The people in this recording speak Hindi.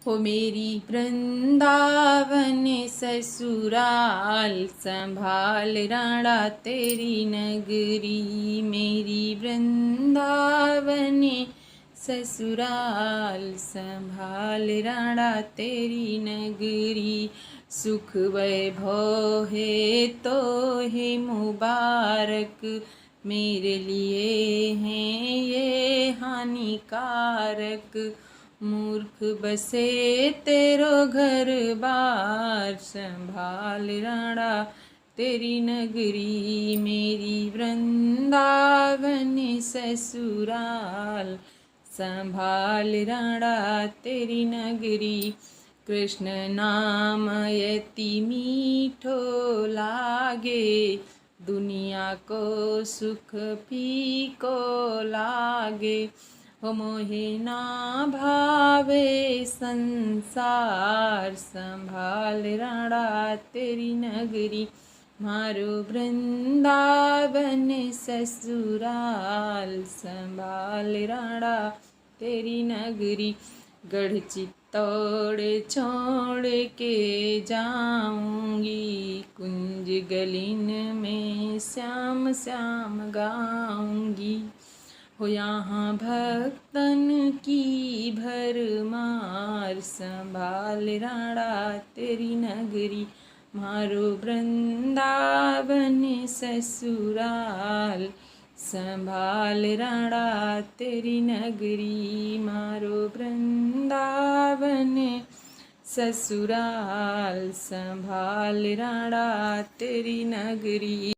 हो मेरी वृंदावन ससुराल, संभाल राणा तेरी नगरी। मेरी वृंदावन ससुराल, संभाल राणा तेरी नगरी। सुख वैभव है तो है मुबारक, मेरे लिए हैं ये हानिकारक। मूर्ख बसे तेरो घर बार, संभाल राणा तेरी नगरी। मेरी वृंदावन ससुराल, संभाल राणा तेरी नगरी। कृष्ण नाम यति मीठो लागे, दुनिया को सुख फीको लागे। हो मोहे ना भावे संसार, संभाल राणा तेरी नगरी। मारो वृंदावन ससुराल, संभाल राणा तेरी नगरी। गढ़ चित्तौड़ छोड़ के जाऊंगी, कुंज गलिन में श्याम श्याम गाऊंगी। हो यहाँ भक्तन की भरमार, संभाल राणा तेरी नगरी। मारो वृंदावन ससुराल, संभाल राणा तेरी नगरी। मारो वृंदावन ससुराल, संभाल राणा तेरी नगरी।